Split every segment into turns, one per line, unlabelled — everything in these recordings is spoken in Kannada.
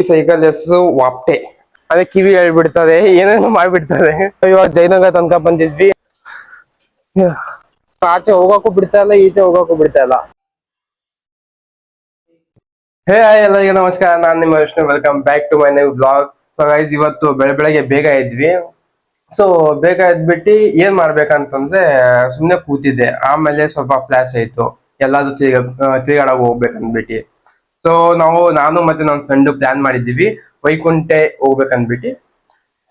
ಈ ಸೈಕಲ್ ಹೆಸರು ವಾಪ್ಟೆ. ಅದೇ ಕಿವಿ ಹೇಳ್ಬಿಡ್ತದೆ, ಏನೇನೋ ಮಾಡ್ಬಿಡ್ತದೆ. ಇವಾಗ ಜಯನಗರ ತನಕ ಬಂದಿದ್ವಿ. ಆಚೆ ಹೋಗಕ್ಕೂ ಬಿಡ್ತಾ ಇಲ್ಲ, ಈಚೆ ಹೋಗಕ್ಕೂ ಬಿಡ್ತಾ ಇಲ್ಲ. ಹೇ ಎಲ್ಲರಿಗೂ ನಮಸ್ಕಾರ, ನಾನ್ ನಿಮ್ಮ Vishnu. Welcome back to my new blog. So guys, ಇವತ್ತು ಬೆಳಗ್ಗೆ ಬೇಗ ಇದ್ವಿ. ಸೊ ಬೇಗ ಎದ್ಬಿಟ್ಟು ಏನ್ ಮಾಡ್ಬೇಕಂತಂದ್ರೆ ಸುಮ್ನೆ ಕೂತಿದ್ದೆ. ಆಮೇಲೆ ಸ್ವಲ್ಪ ಫ್ಲಾಶ್ ಆಯ್ತು, ಎಲ್ಲಾದ್ರೂ ತಿರುಗಾಡಕ್ ಹೋಗ್ಬೇಕಂದ್ಬಿಟ್ಟು. ಸೊ ನಾನು ಮತ್ತೆ ನನ್ನ ಫ್ರೆಂಡ್ ಪ್ಲಾನ್ ಮಾಡಿದ್ದೀವಿ ವೈಕುಂಠೆ ಹೋಗ್ಬೇಕಂದ್ಬಿಟ್ಟು.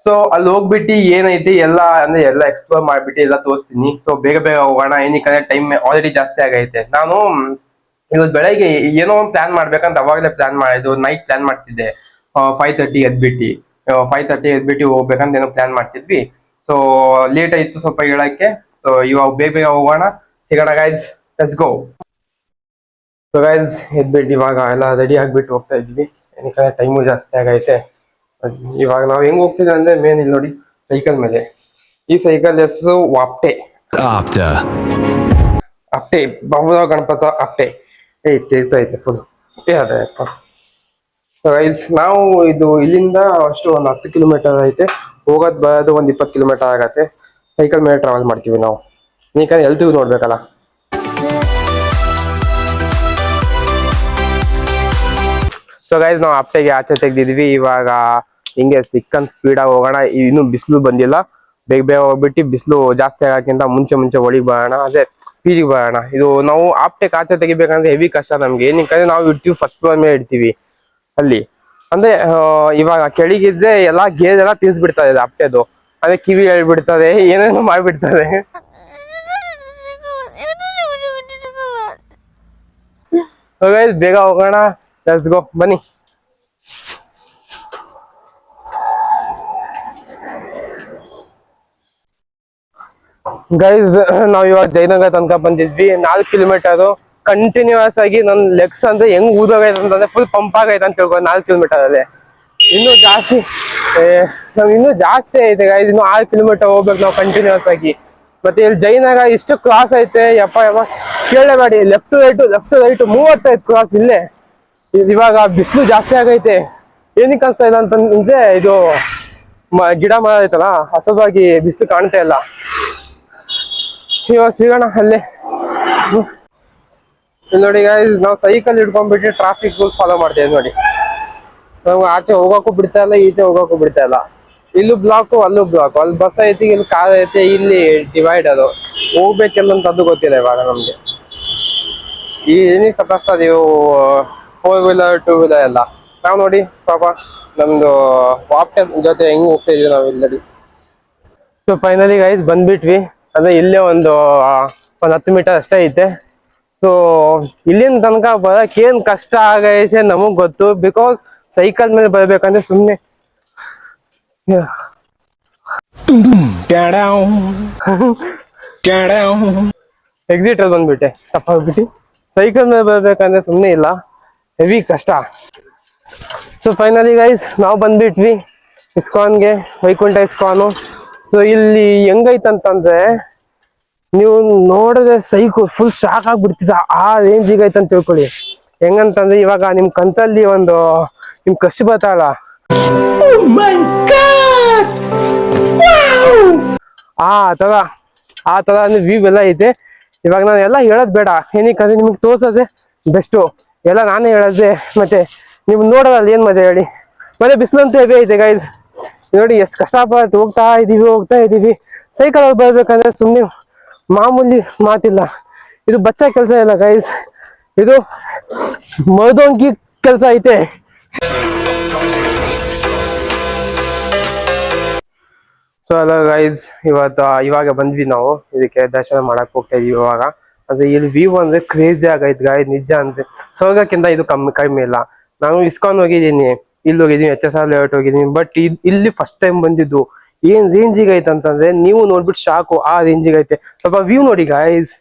ಸೊ ಅಲ್ಲಿ ಹೋಗ್ಬಿಟ್ಟು ಏನೈತಿ ಎಲ್ಲ ಅಂದ್ರೆ ಎಲ್ಲ ಎಕ್ಸ್ಪ್ಲೋರ್ ಮಾಡ್ಬಿಟ್ಟು ಎಲ್ಲ ತೋರಿಸ್ತೀನಿ. ಸೊ ಬೇಗ ಹೋಗೋಣ, ಏನಕ್ಕೆ ಟೈಮ್ ಆಲ್ರೆಡಿ ಜಾಸ್ತಿ ಆಗೈತೆ. ನಾನು ಇವತ್ತು ಬೆಳಗ್ಗೆ ಏನೋ ಒಂದು ಪ್ಲಾನ್ ಮಾಡ್ಬೇಕಂತ ಅವಾಗಲೇ ಪ್ಲಾನ್ ಮಾಡಿದ್ದು. ನೈಟ್ ಪ್ಲಾನ್ ಮಾಡ್ತಿದ್ದೆ 5:30 ಎದ್ಬಿಟ್ಟು 5:30 ಎದ್ಬಿಟ್ಟು ಹೋಗ್ಬೇಕಂತ ಏನೋ ಪ್ಲಾನ್ ಮಾಡ್ತಿದ್ವಿ. ಸೊ ಲೇಟ್ ಆಯ್ತು ಸ್ವಲ್ಪ ಹೇಳಕ್ಕೆ. ಸೊ ಇವಾಗ ಬೇಗ ಹೋಗೋಣ, ಸಿಗೋಣ guys, let's go. So guys, ಎದ್ಬಿಟ್ಟು ಇವಾಗ ಎಲ್ಲ ರೆಡಿ ಆಗ್ಬಿಟ್ಟು ಹೋಗ್ತಾ ಇದ್ವಿ. ಏನಕ್ಕೆ ಟೈಮು ಜಾಸ್ತಿ ಆಗೈತೆ. ಇವಾಗ ನಾವು ಹೆಂಗ್ ಹೋಗ್ತಿದ್ವಿ ಅಂದ್ರೆ ಮೇನ್ ಇಲ್ಲಿ ನೋಡಿ, ಸೈಕಲ್ ಮೇಲೆ. ಈ ಸೈಕಲ್ ಹೆಸರು ವಾಪ್ಟೆ. ಅಪ್ಟೆ ಬಹುದ ಗಣಪತ ಅಪ್ಟೆ ಐತೆ ಫುಲ್. ಅದೇ ನಾವು ಇದು ಇಲ್ಲಿಂದ ಅಷ್ಟು ಒಂದು 10 ಕಿಲೋಮೀಟರ್ ಐತೆ. ಹೋಗೋದ್ ಬರೋದು ಒಂದು 20 ಕಿಲೋಮೀಟರ್ ಆಗತ್ತೆ. ಸೈಕಲ್ ಮೇಲೆ ಟ್ರಾವೆಲ್ ಮಾಡ್ತೀವಿ ನಾವು. ನೀಕಂದ್ರೆ ಎಲ್ತಿವಿ ನೋಡ್ಬೇಕಲ್ಲ. ಸೊ ಗೈಸ್, ನಾವು ಅಪ್ಟೆಗೆ ಆಚೆ ತೆಗ್ದಿದ್ವಿ. ಇವಾಗ ಹಿಂಗೆ ಸಿಕ್ಕಂದ್ ಸ್ಪೀಡಾಗಿ ಹೋಗೋಣ. ಇನ್ನು ಬಿಸಿಲು ಬಂದಿಲ್ಲ, ಬೇಗ ಹೋಗ್ಬಿಟ್ಟು ಬಿಸಿಲು ಜಾಸ್ತಿ ಆಗೋಕ್ಕಿಂತ ಮುಂಚೆ ಒಳಗೆ ಬರೋಣ. ಅದೇ ಪೀಜಿಗೆ ಬರೋಣ. ಇದು ನಾವು ಆಪ್ಟೆಕ್ ಆಚೆ ತೆಗಿಬೇಕಂದ್ರೆ ಹೆವಿ ಕಷ್ಟ ನಮ್ಗೆ. ಏನಕ್ಕೆ ನಾವು ಇಡ್ತೀವಿ ಫಸ್ಟ್ ಫ್ಲೋರ್ ಮೇಲೆ ಇಡ್ತೀವಿ ಅಲ್ಲಿ. ಅಂದ್ರೆ ಇವಾಗ ಕೆಳಗಿದ್ರೆ ಎಲ್ಲಾ ಗೇರ್ ಎಲ್ಲ ತಿನ್ಸ್ಬಿಡ್ತದೆ ಆಪ್ಟೆದು. ಅದೇ ಕಿವಿ ಹೇಳ್ಬಿಡ್ತದೆ, ಏನೇನೋ ಮಾಡ್ಬಿಡ್ತದೆ. ಬೇಗ ಹೋಗೋಣ, ಲೆಟ್ಸ್ ಗೋ, ಬನ್ನಿ. ಗೈಸ್, ನಾವ್ ಇವಾಗ ಜಯನಗರ ತನಕ ಬಂದಿದ್ವಿ. 4 ಕಿಲೋಮೀಟರ್ ಕಂಟಿನ್ಯೂಸ್ ಆಗಿ ನನ್ ಲೆಗ್ಸ್ ಅಂದ್ರೆ ಹೆಂಗ್ ಊದೋಗೈತೆ ಅಂತಂದ್ರೆ ಫುಲ್ ಪಂಪ್ ಆಗೈತೆ ಅಂತ ತಿಳ್ಕೊ. 4 ಕಿಲೋಮೀಟರ್ ಅಲ್ಲೇ ಇನ್ನೂ ಜಾಸ್ತಿ ಐತೆ ಗೈಸ್. ಇನ್ನು 6 ಕಿಲೋಮೀಟರ್ ಹೋಗ್ಬೇಕು ನಾವು ಕಂಟಿನ್ಯೂಸ್ ಆಗಿ. ಮತ್ತೆ ಇಲ್ಲಿ ಜಯನಗರ ಇಷ್ಟು ಕ್ರಾಸ್ ಐತೆ, ಯಪ್ಪ ಕೇಳಬೇಡಿ. ಲೆಫ್ಟ್ ರೈಟ್ 35 ಕ್ರಾಸ್ ಇಲ್ಲೇ. ಇವಾಗ ಬಿಸಿಲು ಜಾಸ್ತಿ ಆಗೈತೆ. ಏನಕ್ಕೆ ಅನ್ಸ್ತಾ ಇಲ್ಲ ಅಂತಂದ್ರೆ ಇದು ಗಿಡ ಮರ ಐತಲ್ಲ, ಹಸವಾಗಿ ಬಿಸಿಲು ಕಾಣ್ತಾ ಇಲ್ಲ. ಇವಾಗ ಸಿಗೋಣ ಅಲ್ಲೇ. ನೋಡಿ ಗೈಸ್, ನಾವು ಸೈಕಲ್ ಹಿಡ್ಕೊಂಡ್ಬಿಟ್ಟು ಟ್ರಾಫಿಕ್ ರೂಲ್ ಫಾಲೋ ಮಾಡ್ತೇವೆ ನೋಡಿ. ನಾವು ಆಚೆ ಹೋಗಕ್ಕೂ ಬಿಡ್ತಾ ಇಲ್ಲ, ಈಚೆ ಹೋಗಕ್ಕೂ ಬಿಡ್ತಾ ಇಲ್ಲ. ಇಲ್ಲೂ ಬ್ಲಾಕು, ಅಲ್ಲೂ ಬ್ಲಾಕು. ಅಲ್ಲಿ ಬಸ್ ಐತಿ, ಇಲ್ಲಿ ಕಾರ್ ಐತೆ, ಇಲ್ಲಿ ಡಿವೈಡ್. ಅದು ಹೋಗ್ಬೇಕೆಲ್ಲ ಅಂತ ಅದು ಗೊತ್ತಿಲ್ಲ ಇವಾಗ ನಮ್ಗೆ. ಈ ಏನಿಗೆ ಸತಾಸ್ತದೆ ಇವು 4 ವೀಲರ್ 2 ವೀಲರ್ ಎಲ್ಲ. ನಾವು ನೋಡಿ ಪಾಪ ನಮ್ದು ವಾಪ್ಟೆ ಜೊತೆ ಹೆಂಗ್ ಹೋಗ್ತಾ ಇದೀವಿ ನಾವು ಇಲ್ಲಿ ನೋಡಿ. ಸೊ ಫೈನಲಿ ಗೈಸ್ ಬಂದ್ಬಿಟ್ವಿ. ಅಂದ್ರೆ ಇಲ್ಲೇ ಒಂದು 10 ಮೀಟರ್ ಅಷ್ಟೇ ಐತೆ. ಸೊ ಇಲ್ಲಿನ ತನಕ ಬರಕ್ ಏನ್ ಕಷ್ಟ ಆಗೈತೆ ನಮಗ್ ಗೊತ್ತು. ಬಿಕಾಸ್ ಸೈಕಲ್ ಮೇಲೆ ಬರ್ಬೇಕಂದ್ರೆ ಸುಮ್ನೆ ಎಕ್ಸಿಟ್ ಅಲ್ಲಿ ಬಂದ್ಬಿಟ್ಟೆ ತಪ್ಪಾಗ್ಬಿಟ್ಟು. ಸೈಕಲ್ ಮೇಲೆ ಬರ್ಬೇಕಂದ್ರೆ ಸುಮ್ನೆ ಇಲ್ಲ, ಹೆವಿ ಕಷ್ಟ. ಸೊ ಫೈನಲಿ ಗೈಸ್ ನಾವು ಬಂದ್ಬಿಟ್ವಿ ಇಸ್ಕಾನ್ಗೆ, ವೈಕುಂಠ ಇಸ್ಕಾನು. ಸೊ ಇಲ್ಲಿ ಹೆಂಗೈತಂತಂದ್ರೆ ನೀವು ನೋಡಿದ್ರೆ ಸೈಕು ಫುಲ್ ಶಾಕ್ ಆಗ್ಬಿಡ್ತಿದ, ಆ ರೇಂಜಿಗೆ ಐತಂತ ತಿಳ್ಕೊಳ್ಳಿ. ಹೆಂಗಂತಂದ್ರೆ ಇವಾಗ ನಿಮ್ ಕನ್ಸಲ್ಲಿ ಒಂದು ನಿಮ್ ಕಷ್ಟ ಬರ್ತಲ್ಲ, ಆ ತರ ವ್ಯೂ ಎಲ್ಲ ಐತೆ. ಇವಾಗ ನಾನು ಎಲ್ಲ ಹೇಳೋದ್ ಬೇಡ, ಏನಕ್ಕಂದ್ರೆ ನಿಮ್ಗೆ ತೋರ್ಸೋದೆ ಬೆಸ್ಟು. ಎಲ್ಲ ನಾನೇ ಹೇಳೋದೆ, ಮತ್ತೆ ನಿಮ್ ನೋಡೋದಲ್ಲಿ ಏನ್ ಮಜಾ ಹೇಳಿ. ಮತ್ತೆ ಬಿಸಿಲಂತೂ ಹೆವಿ ಐತೆ ಗೈಸ್. ನೋಡಿ ಎಷ್ಟು ಕಷ್ಟಪಟ್ಟು ಹೋಗ್ತಾ ಇದೀವಿ. ಸೈಕಲ್ ಅಲ್ಲಿ ಬರ್ಬೇಕಂದ್ರೆ ಸುಮ್ನೆ ಮಾಮೂಲಿ ಮಾತಿಲ್ಲ. ಇದು ಬಚ್ಚ ಕೆಲಸ ಇಲ್ಲ ಗೈಸ್, ಇದು ಮರ್ದೋಂಗಿ ಕೆಲಸ ಐತೆ. ಸೊ ಅಲ್ಲ ಗೈಸ್, ಇವಾಗ ಬಂದ್ವಿ ನಾವು ಇದಕ್ಕೆ ದರ್ಶನ ಮಾಡಕ್ ಹೋಗ್ತಾ ಇದೀವಿ ಇವಾಗ. ಅಂದ್ರೆ ಇಲ್ಲಿ ವ್ಯೂ ಅಂದ್ರೆ ಕ್ರೇಜಿ ಆಗೈತೆ ಗೈಸ್, ನಿಜ ಅಂದ್ರೆ ಸ್ವರ್ಗಕ್ಕಿಂತ ಇದು ಕಮ್ಮಿ ಇಲ್ಲ. ನಾನು ಇಸ್ಕಾನ್ ಹೋಗಿದ್ದೀನಿ, ಇಲ್ಲಿ ಹೋಗಿದ್ದೀನಿ, HSR ಲೇಔಟ್ ಹೋಗಿದ್ದೀನಿ. ಬಟ್ ಇಲ್ಲಿ ಫಸ್ಟ್ ಟೈಮ್ ಬಂದಿದ್ದು. ಏನ್ ರೇಂಜಿಗೆ ಐತೆ ಅಂತಂದ್ರೆ ನೀವು ನೋಡ್ಬಿಟ್ಟು ಶಾಕು, ಆ ರೇಂಜಿಗೆ ಐತೆ. ಸ್ವಲ್ಪ ವ್ಯೂ ನೋಡಿ ಗೈಸ್.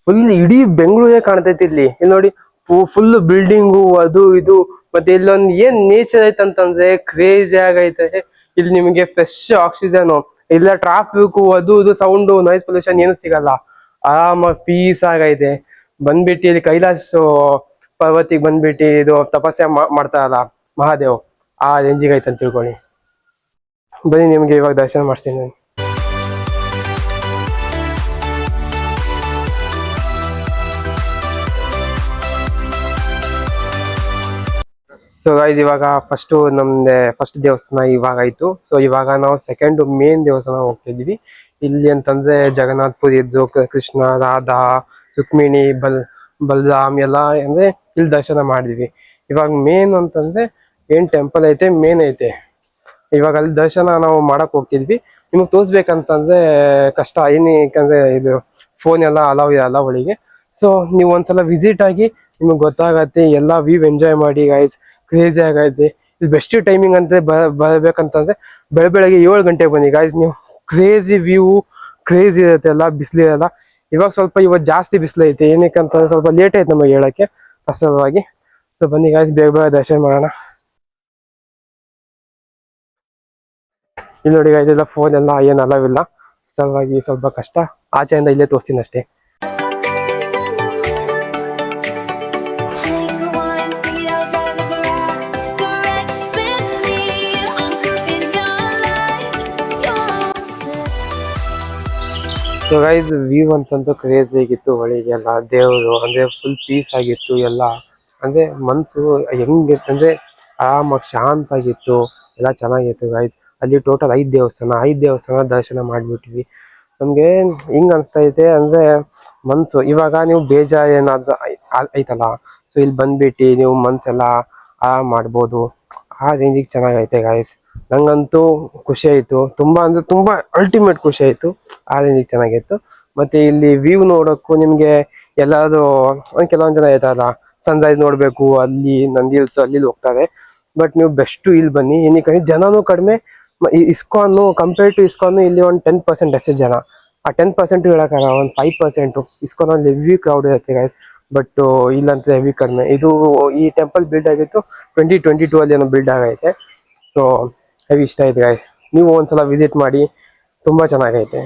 ಫುಲ್ ಇಡೀ ಬೆಂಗಳೂರೇ ಕಾಣ್ತೈತಿ ಇಲ್ಲಿ ನೋಡಿ. ಫುಲ್ ಬಿಲ್ಡಿಂಗು ಅದು ಇದು. ಮತ್ತೆ ಇಲ್ಲೊಂದು ಏನ್ ನೇಚರ್ ಐತಂತಂದ್ರೆ ಕ್ರೇಜಿ ಆಗೈತೆ. ಇಲ್ಲಿ ನಿಮಗೆ ಫ್ರೆಶ್ ಆಕ್ಸಿಜನ್, ಇಲ್ಲ ಟ್ರಾಫಿಕ್ ಅದು ಇದು ಸೌಂಡು ನಾಯ್ಸ್ ಪೊಲ್ಯೂಷನ್ ಏನು ಸಿಗಲ್ಲ. ಆರಾಮಾಗಿ ಪೀಸ್ ಆಗೈತೆ. ಬಂದ್ಬಿಟ್ಟು ಇಲ್ಲಿ ಕೈಲಾಸ ಪರ್ವತಿಗೆ ಬಂದ್ಬಿಟ್ಟು ಇದು ತಪಸ್ಸೆ ಮಾಡ್ತಾರಲ್ಲ ಮಹಾದೇವ್, ಆ ರೇಂಜಿಗೆ ಐತೆ ಅಂತ ತಿಳ್ಕೊಳ್ಳಿ. ಬನ್ನಿ ನಿಮ್ಗೆ ಇವಾಗ ದರ್ಶನ ಮಾಡ್ತೀನಿ ನಾನು. ಸೊ ಗೈಸ್ ಇವಾಗ ಫಸ್ಟ್ ದೇವಸ್ಥಾನ ಇವಾಗ ಆಯ್ತು. ಸೊ ಇವಾಗ ನಾವು ಸೆಕೆಂಡ್ ಮೇನ್ ದೇವಸ್ಥಾನ ಹೋಗ್ತಿದ್ವಿ. ಇಲ್ಲಿ ಅಂತಂದ್ರೆ ಜಗನ್ನಾಥ್ ಪುರಿ ಇದ್ದು ಕೃಷ್ಣ, ರಾಧಾ, ರುಕ್ಮಿಣಿ, ಬಲರಾಮ್ ಎಲ್ಲ ಅಂದ್ರೆ ಇಲ್ಲಿ ದರ್ಶನ ಮಾಡಿದ್ವಿ. ಇವಾಗ ಮೇನ್ ಅಂತಂದ್ರೆ ಏನ್ ಟೆಂಪಲ್ ಐತೆ ಮೇನ್ ಐತೆ. ಇವಾಗ ಅಲ್ಲಿ ದರ್ಶನ ನಾವು ಮಾಡಕ್ ಹೋಗ್ತಿದ್ವಿ. ನಿಮ್ಗೆ ತೋರ್ಸ್ಬೇಕಂತಂದ್ರೆ ಕಷ್ಟ, ಏನಕ್ಕಂದ್ರೆ ಇದು ಫೋನ್ ಎಲ್ಲ ಅಲೌ ಇರಲ್ಲ ಒಳಗೆ. ಸೊ ನೀವು ಒಂದ್ಸಲ ವಿಸಿಟ್ ಆಗಿ ನಿಮ್ಗೆ ಗೊತ್ತಾಗತ್ತೆ. ಎಲ್ಲ ವ್ಯೂ ಎಂಜಾಯ್ ಮಾಡಿ ಗೈಸ್. ಕ್ರೇಜಿ ಆಗೈತೆ. ಇಲ್ಲಿ ಬೆಸ್ಟ್ ಟೈಮಿಂಗ್ ಅಂತ ಬರ್ಬೇಕಂತಂದ್ರೆ ಬೆಳಗ್ಗೆ 7 ಗಂಟೆಗೆ ಬನ್ನಿ ಗಾಯ್ಸ್. ನೀವು ಕ್ರೇಜಿ ವ್ಯೂ, ಕ್ರೇಜಿ ಇರುತ್ತೆ, ಎಲ್ಲ ಬಿಸಿಲಿರಲ್ಲ. ಇವತ್ತು ಜಾಸ್ತಿ ಬಿಸಿಲೈತೆ. ಏನಕ್ಕಂತಂದ್ರೆ ಸ್ವಲ್ಪ ಲೇಟ್ ಆಯ್ತು ನಮಗೆ ಹೇಳಕ್ಕೆ ವಾಸ್ತವವಾಗಿ. ಸೊ ಬನ್ನಿ ಗಾಯ್ಸ್, ಬೇಗ ದರ್ಶನ ಮಾಡೋಣ. ಇಲ್ಲಿ ನೋಡಿ ಗಾಯ್ಸ್, ಎಲ್ಲ ಫೋನ್ ಎಲ್ಲ ಏನು ಅಲವ್ ಇಲ್ಲ, ಸಲುವಾಗಿ ಸ್ವಲ್ಪ ಕಷ್ಟ. ಆಚೆಯಿಂದ ಇಲ್ಲೇ ತೋರಿಸ್ತೀನಿ ಅಷ್ಟೇ. ಸೊ ಗೈಸ್, ವ್ಯೂ ಅಂತಂದು ಕ್ರೇಜಿ ಆಗಿತ್ತು. ಹೊಳಿಗೆಲ್ಲ ದೇವರು ಅಂದ್ರೆ ಫುಲ್ ಪೀಸ್ ಆಗಿತ್ತು ಎಲ್ಲ. ಅಂದ್ರೆ ಮನ್ಸು ಹೆಂಗಿತ್ತಂದ್ರೆ ಆರಾಮಾಗಿ ಶಾಂತ ಆಗಿತ್ತು, ಎಲ್ಲ ಚೆನ್ನಾಗಿತ್ತು ಗೈಸ್. ಅಲ್ಲಿ ಟೋಟಲ್ 5 ದೇವಸ್ಥಾನ ದರ್ಶನ ಮಾಡಿಬಿಟ್ವಿ. ನಮ್ಗೆ ಹಿಂಗ್ ಅನ್ಸ್ತೈತೆ ಅಂದ್ರೆ ಮನ್ಸು ಇವಾಗ ನೀವು ಬೇಜಾರು ಏನಾದ್ರು ಐತಲ್ಲ, ಸೊ ಇಲ್ಲಿ ಬಂದ್ಬಿಟ್ಟು ನೀವು ಮನ್ಸೆಲ್ಲ ಆರಾಮ್ ಮಾಡ್ಬೋದು. ಆ ರೇಂಜಿಗೆ ಚೆನ್ನಾಗೈತೆ ಗೈಸ್. ನಂಗಂತೂ ಖುಷಿ ಆಯ್ತು, ತುಂಬಾ ಅಂದ್ರೆ ತುಂಬಾ ಅಲ್ಟಿಮೇಟ್ ಖುಷಿ ಆಯ್ತು. ಆ ರೇಂಜಿಗೆ ಚೆನ್ನಾಗಿತ್ತು. ಮತ್ತೆ ಇಲ್ಲಿ ವ್ಯೂ ನೋಡೋಕ್ಕೂ ನಿಮ್ಗೆ ಎಲ್ಲಾದ್ರು ಕೆಲವೊಂದ್ ಜನ ಇರ್ತಾರಲ್ಲ, ಸನ್ರೈಸ್ ನೋಡ್ಬೇಕು ಅಲ್ಲಿ ನಂದಿ ಹಿಲ್ಸ್ ಅಲ್ಲಿ ಹೋಗ್ತಾರೆ. ಬಟ್ ನೀವು ಬೆಸ್ಟ್ ಇಲ್ಲಿ ಬನ್ನಿ. ಏನಕ್ಕೆ ಜನನೂ ಕಡಿಮೆ. ಇಸ್ಕಾನು ಕಂಪೇರ್ ಟು ಇಸ್ಕಾನು ಇಲ್ಲಿ ಒಂದು 10% ಅಷ್ಟೇ ಜನ. ಆ 10% ಹೇಳಕ್ಕಾಗಲ್ಲ, ಒಂದು 5%. ಇಸ್ಕಾನ್ ಅಲ್ಲಿ ಹೆವಿ ಕ್ರೌಡ್ ಇರುತ್ತೆ ಗೈಸ್. ಬಟ್ ಇಲ್ಲಂತ ಹೆವಿ ಕಡಿಮೆ. ಈ ಟೆಂಪಲ್ ಬಿಲ್ಡ್ ಆಗಿತ್ತು 2022 ಅಲ್ಲಿ ಏನೋ ಬಿಲ್ಡ್ ಆಗೈತೆ. ಸೊ ಹೆವಿ ಇಷ್ಟ ಆಯ್ತು ಗೈಸ್. ನೀವು ಒಂದ್ಸಲ ವಿಸಿಟ್ ಮಾಡಿ, ತುಂಬಾ ಚೆನ್ನಾಗೈತೆ.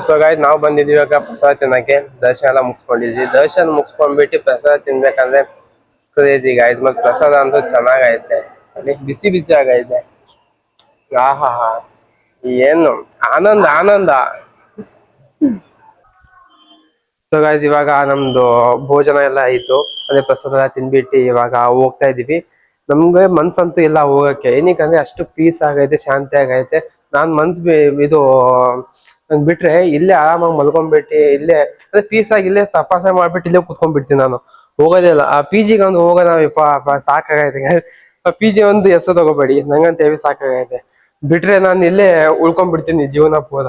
ಸೊ ಗೈಸ್, ನಾವು ಬಂದಿದ್ವಿ ಇವಾಗ ಪ್ರಸಾದ ತಿನ್ನಕ್ಕೆ. ದರ್ಶನ ಎಲ್ಲ ಮುಗಿಸ್ಕೊಂಡಿದ್ವಿ. ದರ್ಶನ ಮುಗಿಸ್ಕೊಂಡ್ಬಿಟ್ಟು ಪ್ರಸಾದ ತಿನ್ಬೇಕಂದ್ರೆ ಕ್ರೇಜಿ ಗೈಸ್. ಮತ್ತೆ ಪ್ರಸಾದ ಅಂತೂ ಚೆನ್ನಾಗೈತೆ. ಅಲ್ಲಿ ಬಿಸಿ ಆಗೈತೆ. ಆಹಾ, ಏನು ಆನಂದ. ಸೊ ಗೈಸ್, ಇವಾಗ ನಮ್ದು ಭೋಜನ ಎಲ್ಲ ಆಯ್ತು. ಅದೇ ಪ್ರಸಾದ ಎಲ್ಲ ತಿನ್ಬಿಟ್ಟು ಇವಾಗ ಹೋಗ್ತಾ ಇದೀವಿ. ನಮ್ಗೆ ಮನ್ಸಂತೂ ಇಲ್ಲ ಹೋಗಕ್ಕೆ. ಏನಕ್ಕಂದ್ರೆ ಅಷ್ಟು ಪೀಸ್ ಆಗೈತೆ, ಶಾಂತಿ ಆಗೈತೆ. ನಾನ್ ಇದು ನಂಗೆ ಬಿಟ್ರೆ ಇಲ್ಲೇ ಆರಾಮಾಗಿ ಮಲ್ಕೊಂಡ್ಬಿಟ್ಟು ಇಲ್ಲೇ ಅದೇ ಪೀಸ್ ಆಗಿ ಇಲ್ಲೇ ತಪಾಸಣೆ ಮಾಡ್ಬಿಟ್ಟು ಇಲ್ಲೇ ಕುತ್ಕೊಂಡ್ಬಿಡ್ತೀನಿ ನಾನು. ಹೋಗೋದಿಲ್ಲ ಆ PGಗೆ. ಒಂದು ಹೋಗೋಣ ಸಾಕಾಗೈತೆ. ಆ PG ಒಂದು ಹೆಸರು ತಗೋಬೇಡಿ, ನಂಗಂತ ಹೇಳಿ ಸಾಕಾಗೈತೆ. ಬಿಟ್ರೆ ನಾನು ಇಲ್ಲೇ ಉಳ್ಕೊಂಡ್ಬಿಡ್ತೀನಿ ಜೀವನ ಪೂರ.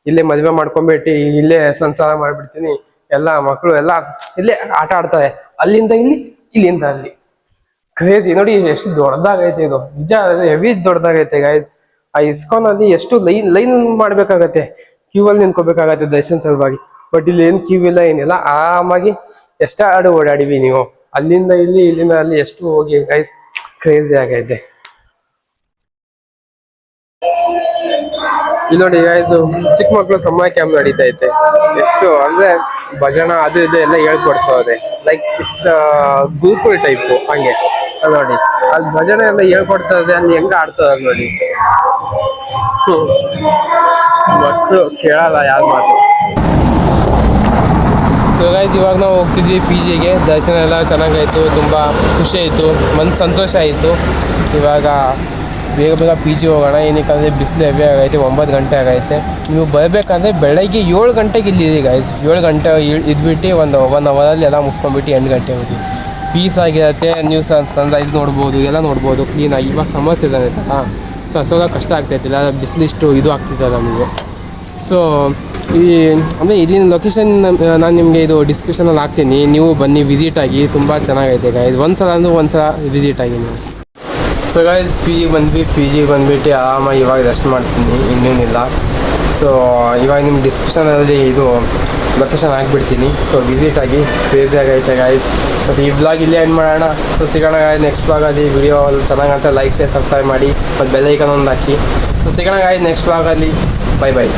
ಇಲ್ಲೇ ಮದ್ವೆ ಮಾಡ್ಕೊಂಡ್ಬಿಟ್ಟು ಇಲ್ಲೇ ಸಂಸಾರ ಮಾಡ್ಬಿಡ್ತೀನಿ. ಎಲ್ಲ ಮಕ್ಕಳು ಎಲ್ಲ ಇಲ್ಲೇ ಆಟ ಆಡ್ತಾರೆ. ಅಲ್ಲಿಂದ ಇಲ್ಲಿ, ಇಲ್ಲಿಂದ ಅಲ್ಲಿ. ಕ್ರೇಜಿ ನೋಡಿ ಎಷ್ಟು ದೊಡ್ಡದಾಗೈತೆ ಇದು. ನಿಜ ಹೆವಿ ದೊಡ್ಡದಾಗೈತೆ ಗೈಸ್. ಆ ಇಸ್ಕಾನ್ ಅಲ್ಲಿ ಎಷ್ಟು ಲೈನ್ ಮಾಡ್ಬೇಕಾಗತ್ತೆ, ಕ್ಯೂ ಅಲ್ಲಿ ನಿಂತ್ಕೋಬೇಕಾಗತ್ತೆ ದರ್ಶನ ಸಲುವಾಗಿ. ಬಟ್ ಇಲ್ಲಿ ಏನ್ ಕ್ಯೂ ಇಲ್ಲ, ಏನಿಲ್ಲ. ಆರಾಮಾಗಿ ಎಷ್ಟಾಡು ಓಡಾಡಿವಿ ನೀವು. ಅಲ್ಲಿಂದ ಇಲ್ಲಿ, ಇಲ್ಲಿಂದ ಅಲ್ಲಿ ಎಷ್ಟು ಹೋಗಿ ಗೈಸ್. ಕ್ರೇಜಿ ಆಗೈತೆ. ಇಲ್ಲಿ ನೋಡಿ ಗೈಸ್, ಚಿಕ್ಕ ಮಕ್ಳು ಸಮ್ಮರ್ ಕ್ಯಾಂಪ್ ನಡೀತಾ ಐತೆ. ಎಷ್ಟು ಅಂದ್ರೆ ಭಜನ ಅದು ಇದು ಎಲ್ಲ ಹೇಳ್ಕೊಡ್ತವ್ರೆ. ಲೈಕ್ ಗುರುಕುಲ್ ಟೈಪ್ ಹಂಗೆ. ನೋಡಿ ಅಲ್ಲಿ ಭಜನೆ ಎಲ್ಲ ಹೇಳ್ಕೊಡ್ತದೆ. ಅಲ್ಲಿ ಹೆಂಗ ಆಡ್ತದ ನೋಡಿ. ಮಕ್ಕಳು ಕೇಳಲ್ಲ ಯಾರ ಮಾತು. ಸೊ ಗೈಸ್, ಇವಾಗ ನಾವು ಹೋಗ್ತಿದ್ವಿ PGಗೆ. ದರ್ಶನ ಎಲ್ಲ ಚೆನ್ನಾಗಾಯ್ತು, ತುಂಬ ಖುಷಿ ಆಯಿತು, ಮನ್ಸು ಸಂತೋಷ ಆಯಿತು. ಇವಾಗ ಬೇಗ PG ಹೋಗೋಣ. ಏನಕ್ಕಂದರೆ ಬಿಸಿಲು ಹೆವಿ ಆಗೈತೆ. 9 ಗಂಟೆ ಆಗೈತೆ. ನೀವು ಬರಬೇಕಂದ್ರೆ ಬೆಳಗ್ಗೆ 7 ಗಂಟೆಗೆ ಇಲ್ಲಿ ಗೈಸ್. 7 ಗಂಟೆ ಇದ್ಬಿಟ್ಟು ಒಂದು 1 ಅವರಲ್ಲಿ ಎಲ್ಲ ಮುಗಿಸ್ಕೊಂಡ್ಬಿಟ್ಟು 8 ಗಂಟೆ ಹೋಗಿ ಪೀಸ್ ಆಗಿರುತ್ತೆ. ನೀವು ಸನ್ರೈಸ್ ನೋಡ್ಬೋದು, ಎಲ್ಲ ನೋಡ್ಬೋದು ಕ್ಲೀನಾಗಿ. ಇವಾಗ ಸಮಸ್ಯೆ ಇದ್ದಾಯ್ತಲ್ಲ, ಸೊ ಹಸೋದಾಗ ಕಷ್ಟ ಆಗ್ತಾಯಿತ್ತಿಲ್ಲ. ಬಿಸಿಲಿಷ್ಟು ಇದು ಆಗ್ತಿದ್ದಲ್ಲ ನಮಗೆ. ಸೊ ಅಂದರೆ ಇಲ್ಲಿನ ಲೊಕೇಶನ್ ನಾನು ನಿಮಗೆ ಇದು ಡಿಸ್ಕ್ರಿಪ್ಷನಲ್ಲಿ ಹಾಕ್ತೀನಿ. ನೀವು ಬನ್ನಿ, ವಿಸಿಟ್ ಆಗಿ. ತುಂಬ ಚೆನ್ನಾಗೈತೆ ಗೈಸ್. ಒಂದ್ಸಲ ವಿಸಿಟ್ ಆಗಿ ನೀವು. ಸೊ ಗೈಸ್, PG ಬಂದ್ಬಿಟ್ಟು ಆರಾಮಾಗಿ ಇವಾಗ ರೆಸ್ಟ್ ಮಾಡ್ತೀನಿ, ಇನ್ನೇನಿಲ್ಲ. ಸೊ ಇವಾಗ ನಿಮ್ಮ ಡಿಸ್ಕ್ರಿಪ್ಷನಲ್ಲಿ ಇದು ಲೊಕೇಶನ್ ಹಾಕ್ಬಿಡ್ತೀನಿ. ಸೊ ವಿಸಿಟ್ ಆಗಿ, ಕ್ರೇಜಿಯಾಗಿ ಐತೆ ಗಾಯ್ಸ್. ಮತ್ತು ಈ ಬ್ಲಾಗ್ ಇಲ್ಲೇ ಎಂಡ್ ಮಾಡೋಣ. ಸೊ ಸಿಗೋಣ ಗಾಯ್ಸ್ ನೆಕ್ಸ್ಟ್ ಬ್ಲಾಗಲ್ಲಿ. ವಿಡಿಯೋ ಚೆನ್ನಾಗಿ ಅನ್ಸೋ ಲೈಕ್ ಶೇರ್ ಸಬ್ಸ್ಕ್ರೈಬ್ ಮಾಡಿ ಮತ್ತು ಬೆಲ್ ಐಕಾನ್ ಒಂದು ಹಾಕಿ. ಸೊ ಸಿಗೋಣ ಗಾಯ್ಸ್ ನೆಕ್ಸ್ಟ್ ಬ್ಲಾಗಲ್ಲಿ. Bye by.